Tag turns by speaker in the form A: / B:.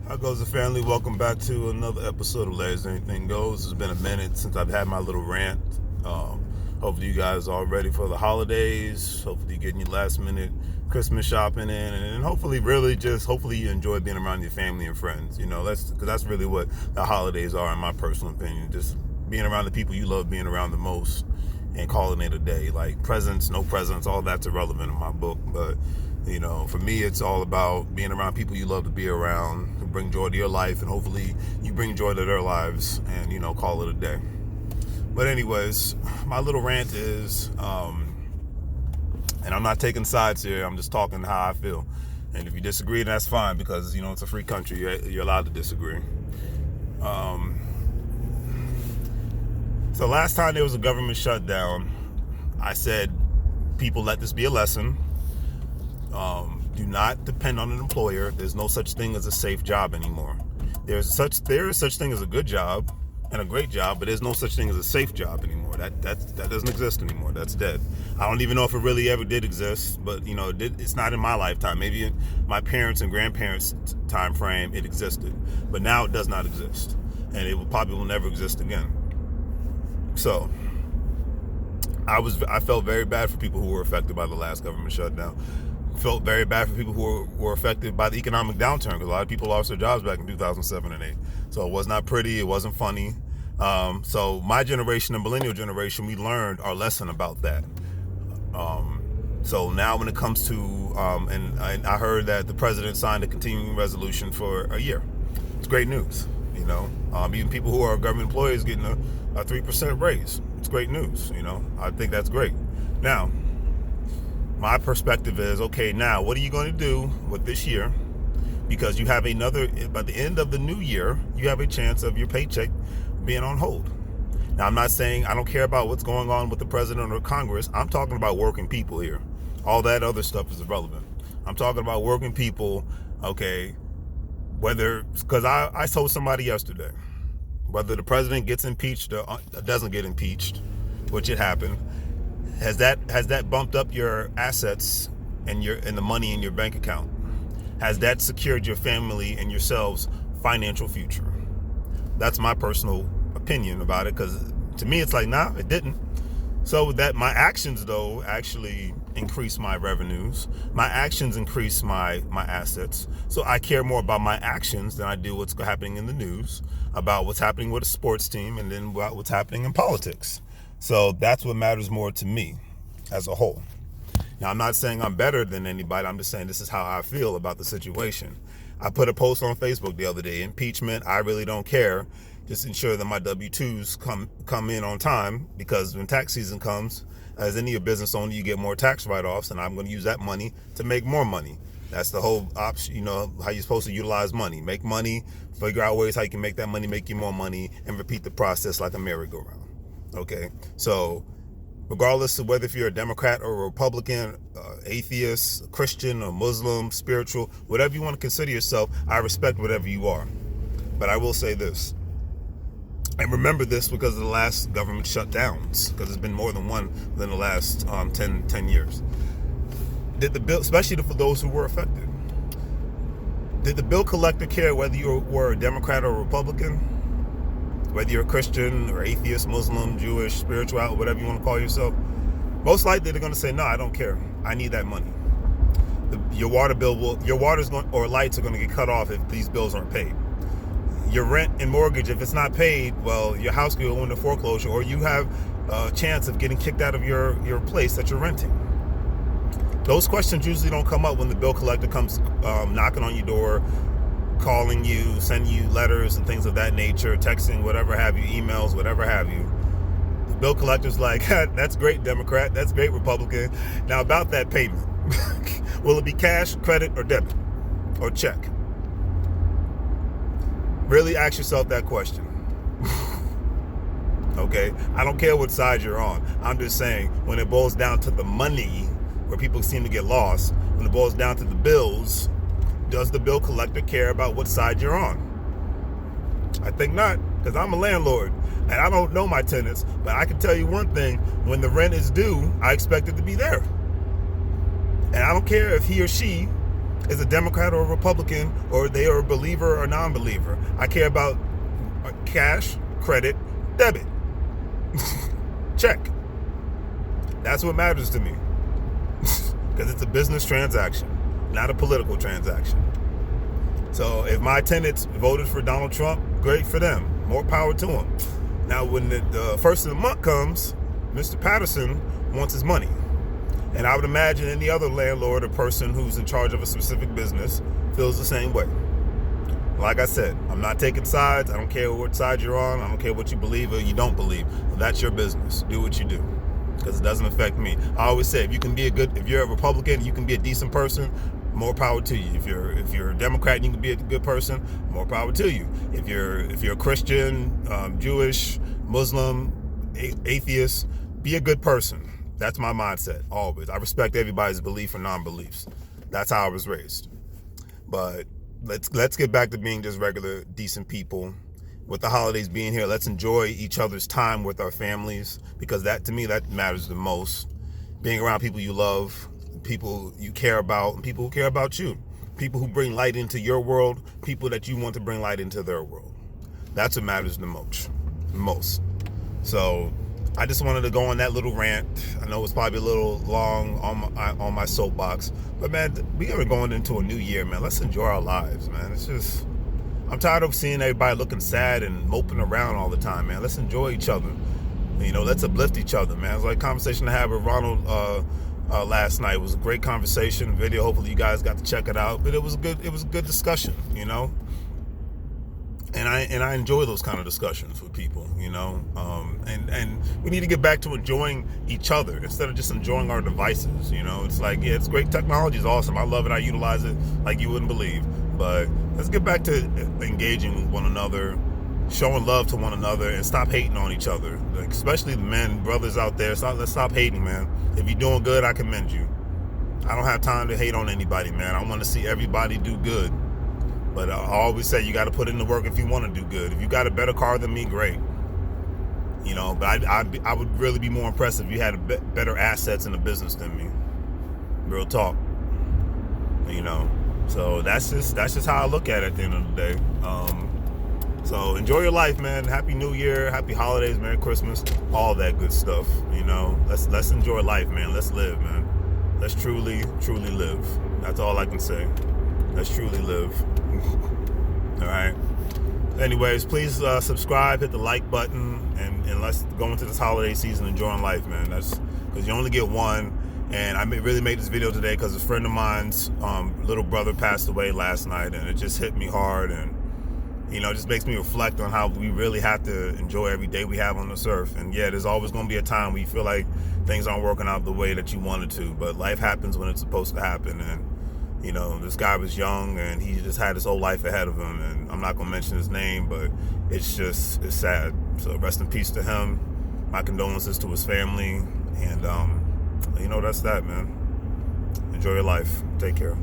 A: How goes the family? Welcome back to another episode of Let Anything Goes. It's been a minute since I've had my little rant. Hopefully you guys are ready for the holidays. Hopefully you're getting your last minute Christmas shopping in, and hopefully you enjoy being around your family and friends. You know, that's really what the holidays are, in my personal opinion. Just being around the people you love being around the most and calling it a day. Like presents, no presents, all that's irrelevant in my book, but you know, for me, it's all about being around people you love to be around, who bring joy to your life, and hopefully you bring joy to their lives, and, you know, call it a day. But anyways, my little rant is, and I'm not taking sides here, I'm just talking how I feel. And if you disagree, that's fine, because, you know, it's a free country, you're allowed to disagree. So last time there was a government shutdown, I said, people, let this be a lesson. Do not depend on an employer. There's no such thing as a safe job anymore. There is such thing as a good job and a great job, but there's no such thing as a safe job anymore. That doesn't exist anymore. That's dead. I don't even know if it really ever did exist, but you know, it's not in my lifetime. Maybe in my parents' and grandparents' time frame it existed, but now it does not exist, and it probably will never exist again. So I felt very bad for people who were affected by the last government shutdown. Felt very bad for people who were affected by the economic downturn, because a lot of people lost their jobs back in 2007 and 8. So it was not pretty. It wasn't funny. So my generation, the millennial generation, we learned our lesson about that. So now when it comes to, and I heard that the president signed a continuing resolution for a year. It's great news. You know, even people who are government employees getting a 3% raise. It's great news. You know, I think that's great. Now, my perspective is, okay, now what are you going to do with this year? Because you have by the end of the new year, you have a chance of your paycheck being on hold. Now, I'm not saying I don't care about what's going on with the president or Congress. I'm talking about working people here. All that other stuff is irrelevant. I'm talking about working people, okay, because I told somebody yesterday, whether the president gets impeached or doesn't get impeached, which it happened, has that bumped up your assets and the money in your bank account? Has that secured your family and yourselves' financial future? That's my personal opinion about it, because to me it's like, nah, it didn't. So that my actions though actually increase my revenues. My actions increase my assets. So I care more about my actions than I do what's happening in the news, about what's happening with a sports team, and then about what's happening in politics. So that's what matters more to me as a whole. Now, I'm not saying I'm better than anybody. I'm just saying this is how I feel about the situation. I put a post on Facebook the other day. Impeachment, I really don't care. Just ensure that my W-2s come in on time, because when tax season comes, as any business owner, you get more tax write-offs, and I'm going to use that money to make more money. That's the whole option, you know, how you're supposed to utilize money. Make money, figure out ways how you can make that money make you more money, and repeat the process like a merry-go-round. Okay, so regardless of whether if you're a Democrat or a Republican, atheist, Christian or Muslim, spiritual, whatever you want to consider yourself, I respect whatever you are. But I will say this, and remember this because of the last government shutdowns, because there's been more than one within the last 10 years. Did the bill, especially for those who were affected, did the bill collector care whether you were a Democrat or a Republican? Whether you're a Christian or atheist, Muslim, Jewish, spiritual, whatever you want to call yourself, most likely they're going to say, no, I don't care. I need that money. Your water bill or lights are going to get cut off if these bills aren't paid. Your rent and mortgage, if it's not paid, well, your house could go into foreclosure, or you have a chance of getting kicked out of your place that you're renting. Those questions usually don't come up when the bill collector comes knocking on your door, calling you, sending you letters and things of that nature, texting, whatever have you, emails, whatever have you. The bill collector's like, that's great, Democrat, that's great, Republican. Now about that payment, will it be cash, credit, or debit, or check? Really ask yourself that question. Okay, I don't care what side you're on. I'm just saying, when it boils down to the money, where people seem to get lost, when it boils down to the bills, does the bill collector care about what side you're on? I think not, because I'm a landlord and I don't know my tenants, but I can tell you one thing: when the rent is due, I expect it to be there. And I don't care if he or she is a Democrat or a Republican, or they are a believer or non-believer. I care about cash, credit, debit. Check. That's what matters to me. Because it's a business transaction, not a political transaction. So if my tenants voted for Donald Trump, great for them. More power to them. Now, when the first of the month comes, Mr. Patterson wants his money. And I would imagine any other landlord or person who's in charge of a specific business feels the same way. Like I said, I'm not taking sides. I don't care what side you're on. I don't care what you believe or you don't believe. That's your business. Do what you do, because it doesn't affect me. I always say, if you're a Republican, you can be a decent person, more power to you. If you're a Democrat and you can be a good person, more power to you. If you're a Christian, Jewish, Muslim, atheist, be a good person. That's my mindset, always. I respect everybody's belief or non-beliefs. That's how I was raised. But let's get back to being just regular, decent people. With the holidays being here, let's enjoy each other's time with our families, because that, to me, that matters the most. Being around people you love, people you care about, and people who care about you. People who bring light into your world, people that you want to bring light into their world. That's what matters the most. So I just wanted to go on that little rant. I know it's probably a little long on my soapbox, but man, we are going into a new year, man. Let's enjoy our lives, man. I'm tired of seeing everybody looking sad and moping around all the time, man. Let's enjoy each other. Let's uplift each other, man. It was like a conversation I had with Ronald last night. It was a great conversation video. Hopefully you guys got to check it out. But it was a good discussion, And I enjoy those kind of discussions with people, and we need to get back to enjoying each other instead of just enjoying our devices. It's like, yeah, it's great. Technology is awesome. I love it. I utilize it like you wouldn't believe. But let's get back to engaging with one another, showing love to one another, and stop hating on each other. Like, especially the men, brothers out there. Let's stop hating, man. If you're doing good, I commend you. I don't have time to hate on anybody, man. I want to see everybody do good. But I always say you got to put in the work if you want to do good. If you got a better car than me, great. But I would really be more impressed if you had better assets in the business than me. Real talk. So that's just how I look at it at the end of the day. So enjoy your life, man. Happy New Year, happy holidays, Merry Christmas, all that good stuff. Let's enjoy life, man. Let's live, man. Let's truly live. That's all I can say. Let's truly live. All right. Anyways, please subscribe, hit the like button, and let's go into this holiday season enjoying life, man. That's because you only get one. And I really made this video today because a friend of mine's little brother passed away last night, and it just hit me hard, and it just makes me reflect on how we really have to enjoy every day we have on this earth. And yeah, there's always going to be a time where you feel like things aren't working out the way that you wanted to, but life happens when it's supposed to happen. And this guy was young, and he just had his whole life ahead of him, and I'm not going to mention his name, but it's sad. So rest in peace to him. My condolences to his family, and that's that, man. Enjoy your life. Take care.